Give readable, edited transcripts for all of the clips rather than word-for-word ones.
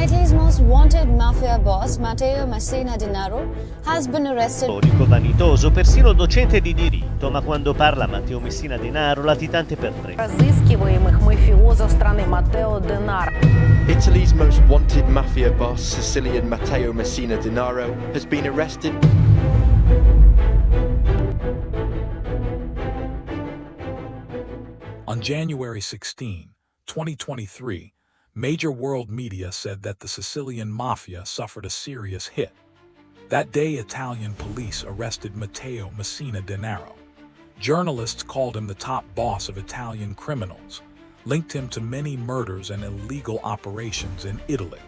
Italy's most wanted mafia boss, Matteo Messina Denaro, has been arrested. Storico, vanitoso, persino docente di diritto, ma quando parla Matteo Messina Denaro, latitante per tre. Разыскиваемых мафиозов страны Matteo Denaro. Italy's most wanted mafia boss, Sicilian Matteo Messina Denaro, has been arrested. On January 16, 2023, major world media said that the Sicilian mafia suffered a serious hit. That day, Italian police arrested Matteo Messina Denaro. Journalists called him the top boss of Italian criminals, linked him to many murders and illegal operations in Italy,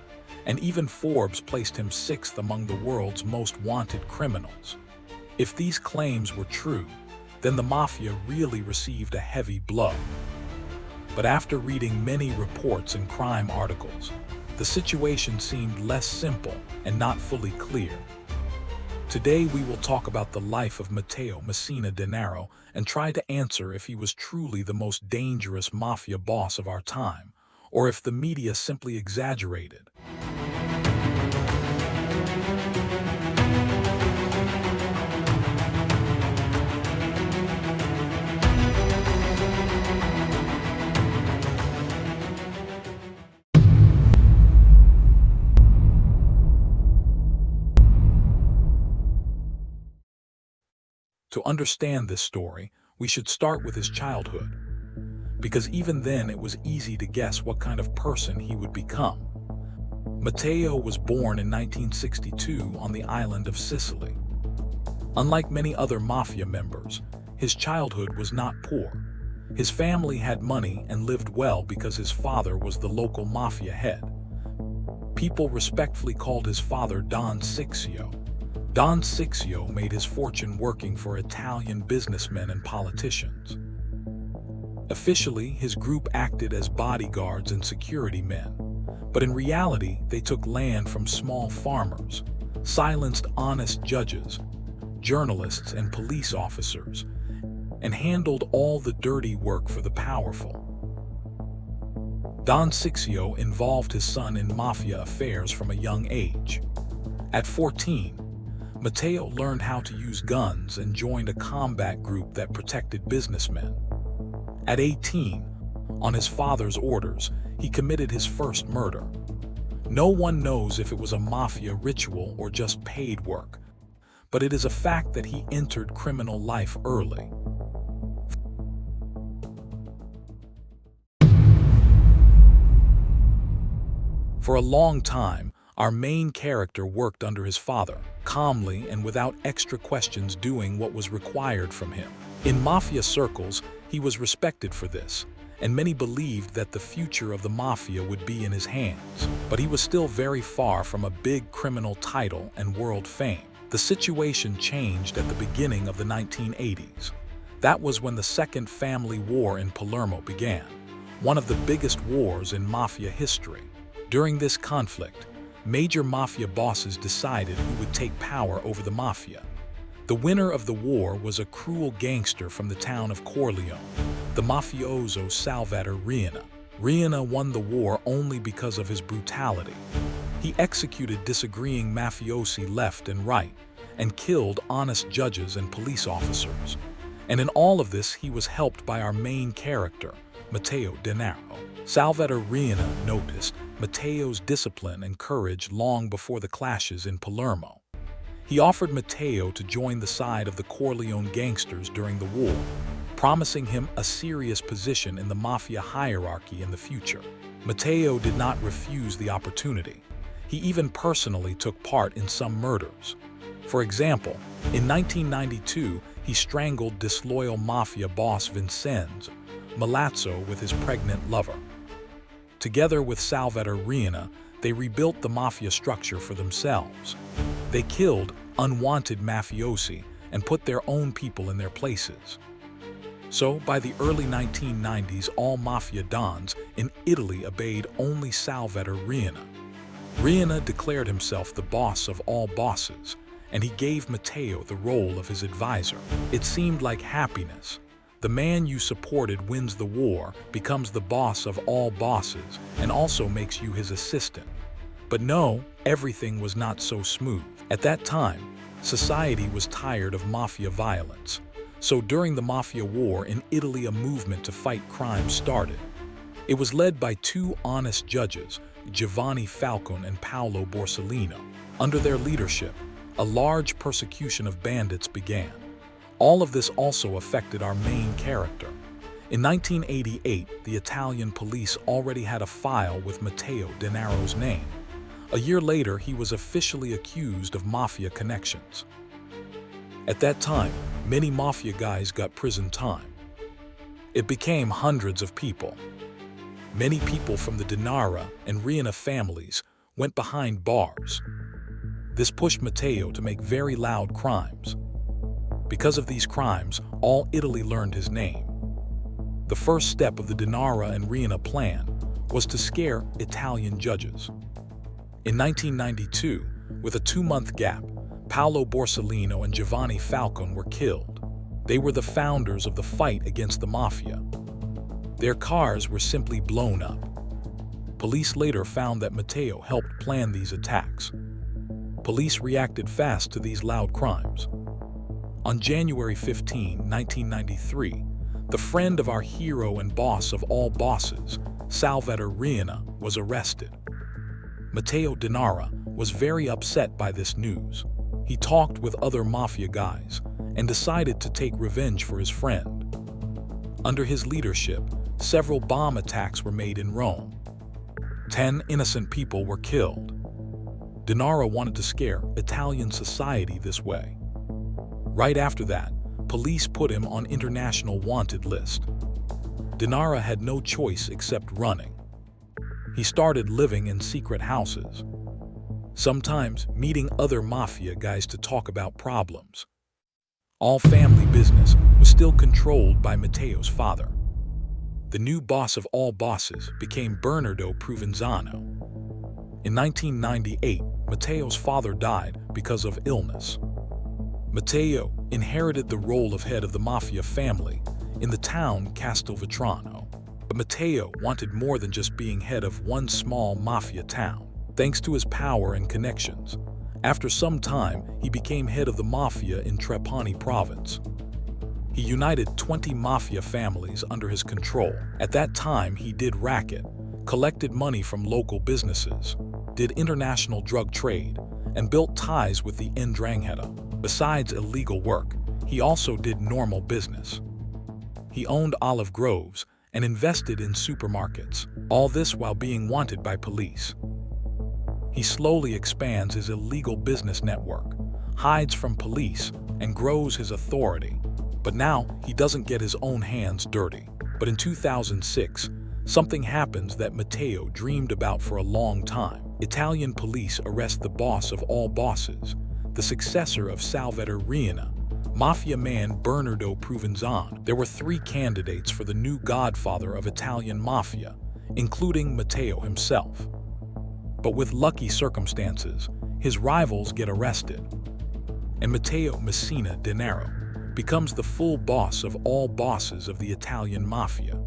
and even Forbes placed him 6th among the world's most wanted criminals. If these claims were true, then the mafia really received a heavy blow. But after reading many reports and crime articles, the situation seemed less simple and not fully clear. Today we will talk about the life of Matteo Messina Denaro and try to answer if he was truly the most dangerous mafia boss of our time, or if the media simply exaggerated. To understand this story, we should start with his childhood, because even then it was easy to guess what kind of person he would become. Matteo was born in 1962 on the island of Sicily. Unlike many other mafia members, his childhood was not poor. His family had money and lived well because his father was the local mafia head. People respectfully called his father Don Ciccio. Don Ciccio made his fortune working for Italian businessmen and politicians. Officially, his group acted as bodyguards and security men, but in reality, they took land from small farmers, silenced honest judges, journalists, and police officers, and handled all the dirty work for the powerful. Don Ciccio involved his son in mafia affairs from a young age. At 14, Matteo learned how to use guns and joined a combat group that protected businessmen. At 18, on his father's orders, he committed his first murder. No one knows if it was a mafia ritual or just paid work, but it is a fact that he entered criminal life early. For a long time, our main character worked under his father, calmly and without extra questions, doing what was required from him. In mafia circles, he was respected for this, and many believed that the future of the mafia would be in his hands. But he was still very far from a big criminal title and world fame. The situation changed at the beginning of the 1980s. That was when the Second Family War in Palermo began, one of the biggest wars in mafia history. During this conflict, major mafia bosses decided who would take power over the mafia. The winner of the war was a cruel gangster from the town of Corleone, the mafioso Salvatore Riina. Riina won the war only because of his brutality. He executed disagreeing mafiosi left and right, and killed honest judges and police officers. And in all of this, he was helped by our main character, Matteo Denaro. Salvatore Riina noticed Matteo's discipline and courage long before the clashes in Palermo. He offered Matteo to join the side of the Corleone gangsters during the war, promising him a serious position in the mafia hierarchy in the future. Matteo did not refuse the opportunity. He even personally took part in some murders. For example, in 1992, he strangled disloyal mafia boss Vincenzo Milazzo with his pregnant lover. Together with Salvatore Riina, they rebuilt the mafia structure for themselves. They killed unwanted mafiosi and put their own people in their places. So, by the early 1990s, all mafia dons in Italy obeyed only Salvatore Riina. Riina declared himself the boss of all bosses, and he gave Matteo the role of his advisor. It seemed like happiness. The man you supported wins the war, becomes the boss of all bosses, and also makes you his assistant. But no, everything was not so smooth. At that time, society was tired of mafia violence. So during the Mafia War in Italy, a movement to fight crime started. It was led by two honest judges, Giovanni Falcone and Paolo Borsellino. Under their leadership, a large persecution of bandits began. All of this also affected our main character. In 1988, the Italian police already had a file with Matteo Denaro's name. A year later, he was officially accused of mafia connections. At that time, many mafia guys got prison time. It became hundreds of people. Many people from the Denaro and Riina families went behind bars. This pushed Matteo to make very loud crimes. Because of these crimes, all Italy learned his name. The first step of the Denaro and Riina plan was to scare Italian judges. In 1992, with a 2-month gap, Paolo Borsellino and Giovanni Falcone were killed. They were the founders of the fight against the mafia. Their cars were simply blown up. Police later found that Matteo helped plan these attacks. Police reacted fast to these loud crimes. On January 15, 1993, the friend of our hero and boss of all bosses, Salvatore Riina, was arrested. Matteo Denaro was very upset by this news. He talked with other mafia guys and decided to take revenge for his friend. Under his leadership, several bomb attacks were made in Rome. 10 innocent people were killed. Denaro wanted to scare Italian society this way. Right after that, police put him on international wanted list. Denaro had no choice except running. He started living in secret houses, sometimes meeting other mafia guys to talk about problems. All family business was still controlled by Matteo's father. The new boss of all bosses became Bernardo Provenzano. In 1998, Matteo's father died because of illness. Matteo inherited the role of head of the mafia family in the town Castelvetrano. But Matteo wanted more than just being head of one small mafia town. Thanks to his power and connections, after some time, he became head of the mafia in Trapani province. He united 20 mafia families under his control. At that time, he did racket, collected money from local businesses, did international drug trade, and built ties with the 'Ndrangheta. Besides illegal work, he also did normal business. He owned olive groves and invested in supermarkets, all this while being wanted by police. He slowly expands his illegal business network, hides from police, and grows his authority. But now, he doesn't get his own hands dirty. But in 2006, something happens that Matteo dreamed about for a long time. Italian police arrest the boss of all bosses, the successor of Salvatore Riina, mafia man Bernardo Provenzano. There were 3 candidates for the new godfather of Italian mafia, including Matteo himself. But with lucky circumstances, his rivals get arrested, and Matteo Messina Denaro becomes the full boss of all bosses of the Italian mafia.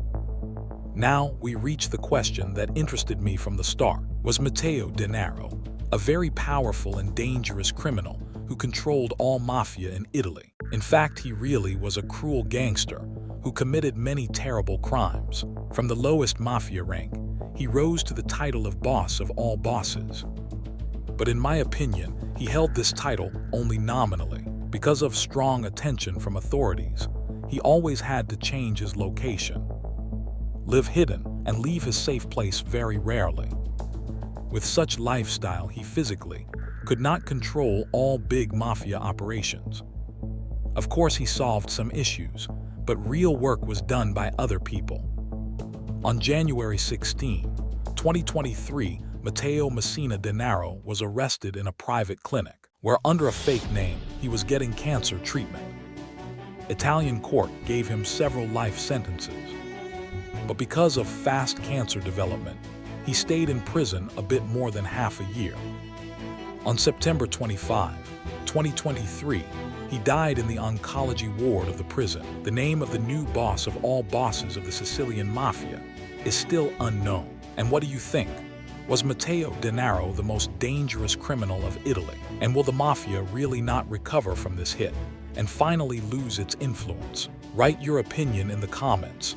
Now we reach the question that interested me from the start. Was Matteo Denaro a very powerful and dangerous criminal who controlled all mafia in Italy? In fact, he really was a cruel gangster who committed many terrible crimes. From the lowest mafia rank, he rose to the title of boss of all bosses. But in my opinion, he held this title only nominally. Because of strong attention from authorities, he always had to change his location, live hidden, and leave his safe place very rarely. With such lifestyle, he physically could not control all big mafia operations. Of course, he solved some issues, but real work was done by other people. On January 16, 2023, Matteo Messina Denaro was arrested in a private clinic, where under a fake name, he was getting cancer treatment. Italian court gave him several life sentences. But because of fast cancer development, he stayed in prison a bit more than half a year. On September 25, 2023, he died in the oncology ward of the prison. The name of the new boss of all bosses of the Sicilian mafia is still unknown. And what do you think? Was Matteo Denaro the most dangerous criminal of Italy? And will the mafia really not recover from this hit and finally lose its influence? Write your opinion in the comments.